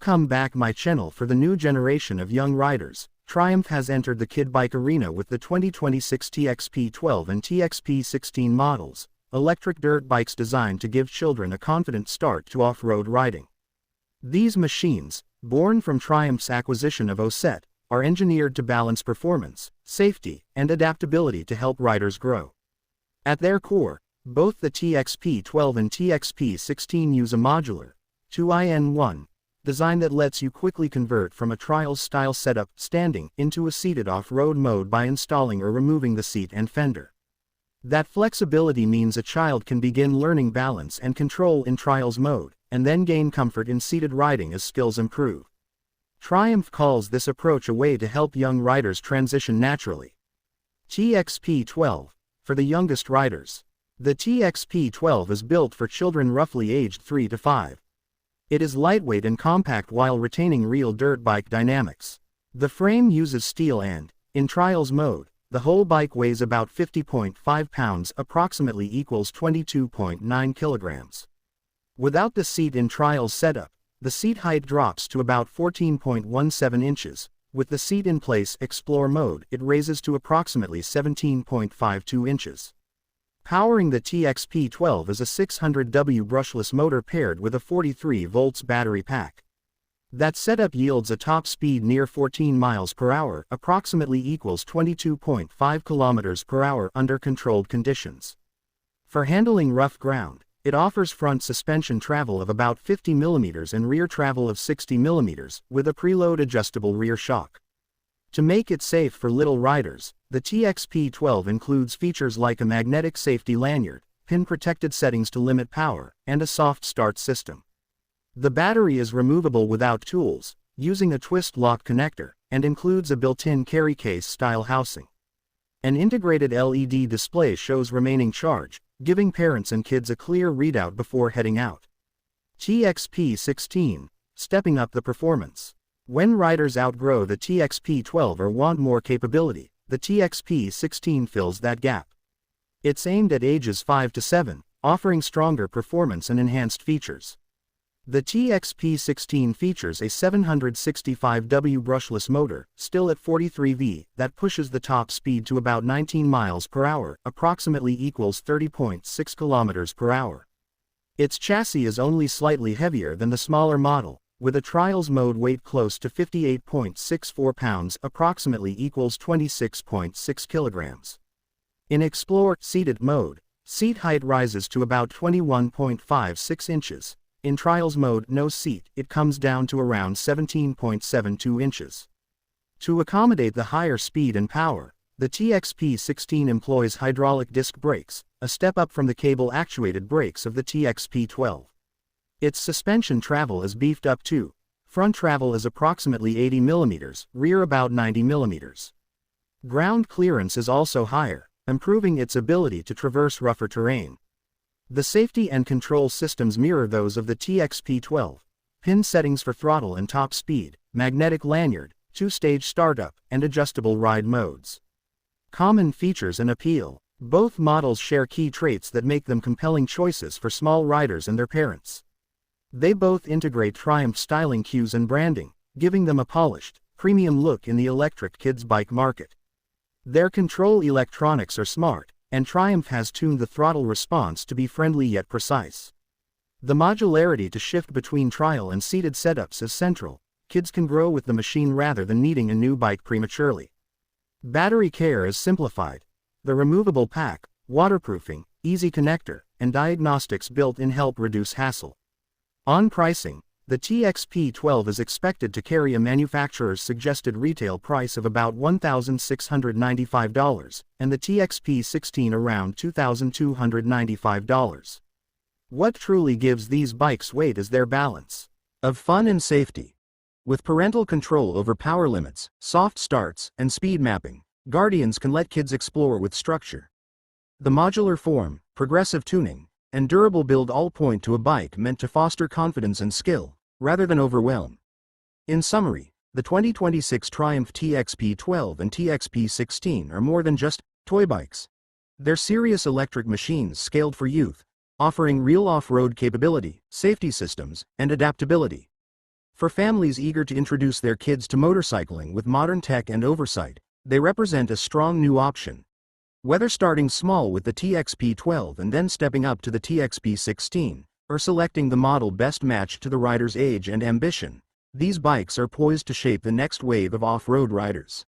Welcome back my channel. For the new generation of young riders, Triumph has entered the kid bike arena with the 2026 TXP-12 and TXP-16 models, electric dirt bikes designed to give children a confident start to off-road riding. These machines, born from Triumph's acquisition of Osset, are engineered to balance performance, safety, and adaptability to help riders grow. At their core, both the TXP-12 and TXP-16 use a modular 2-in-1 design that lets you quickly convert from a trial-style setup standing into a seated off-road mode by installing or removing the seat and fender. That flexibility means a child can begin learning balance and control in trials mode, and then gain comfort in seated riding as skills improve. Triumph calls this approach a way to help young riders transition naturally. TXP-12, for the youngest riders. The TXP-12 is built for children roughly aged 3 to 5. It is lightweight and compact while retaining real dirt bike dynamics. The frame uses steel and, in trials mode, the whole bike weighs about 50.5 pounds, approximately equals 22.9 kilograms. Without the seat in trials setup, the seat height drops to about 14.17 inches. With the seat in place Explore mode, it raises to approximately 17.52 inches. Powering the TXP-12 is a 600W brushless motor paired with a 43 volts battery pack. That setup yields a top speed near 14 miles per hour, approximately equals 22.5 kilometers per hour under controlled conditions. For handling rough ground, it offers front suspension travel of about 50 mm and rear travel of 60 mm, with a preload adjustable rear shock. To make it safe for little riders, the TXP-12 includes features like a magnetic safety lanyard, pin-protected settings to limit power, and a soft start system. The battery is removable without tools, using a twist-lock connector, and includes a built-in carry case-style housing. An integrated LED display shows remaining charge, giving parents and kids a clear readout before heading out. TXP-16, stepping up the performance. When riders outgrow the TXP-12 or want more capability, the TXP-16 fills that gap. It's aimed at ages 5 to 7, offering stronger performance and enhanced features. The TXP-16 features a 765W brushless motor, still at 43V, that pushes the top speed to about 19 miles per hour, approximately equals 30.6 kilometers per hour. Its chassis is only slightly heavier than the smaller model, with a trials mode weight close to 58.64 pounds, approximately equals 26.6 kilograms. In Explore seated mode, seat height rises to about 21.56 inches. In trials mode no seat, it comes down to around 17.72 inches. To accommodate the higher speed and power, the TXP-16 employs hydraulic disc brakes, a step up from the cable-actuated brakes of the TXP-12. Its suspension travel is beefed up too. Front travel is approximately 80 mm, rear about 90 mm. Ground clearance is also higher, improving its ability to traverse rougher terrain. The safety and control systems mirror those of the TXP-12. Pin settings for throttle and top speed, magnetic lanyard, 2-stage startup, and adjustable ride modes. Common features and appeal. Both models share key traits that make them compelling choices for small riders and their parents. They both integrate Triumph styling cues and branding, giving them a polished, premium look in the electric kids bike market. Their control electronics are smart, and Triumph has tuned the throttle response to be friendly yet precise. The modularity to shift between trial and seated setups is central. Kids can grow with the machine rather than needing a new bike prematurely. Battery care is simplified. The removable pack, waterproofing, easy connector, and diagnostics built-in help reduce hassle. On pricing, the TXP-12 is expected to carry a manufacturer's suggested retail price of about $1,695, and the TXP-16 around $2,295. What truly gives these bikes weight is their balance of fun and safety. With parental control over power limits, soft starts, and speed mapping, guardians can let kids explore with structure. The modular form, progressive tuning, and durable build all point to a bike meant to foster confidence and skill, rather than overwhelm. In summary, the 2026 Triumph TXP-12 and TXP-16 are more than just toy bikes. They're serious electric machines scaled for youth, offering real off-road capability, safety systems, and adaptability. For families eager to introduce their kids to motorcycling with modern tech and oversight, they represent a strong new option. Whether starting small with the TXP-12 and then stepping up to the TXP-16, or selecting the model best matched to the rider's age and ambition, these bikes are poised to shape the next wave of off-road riders.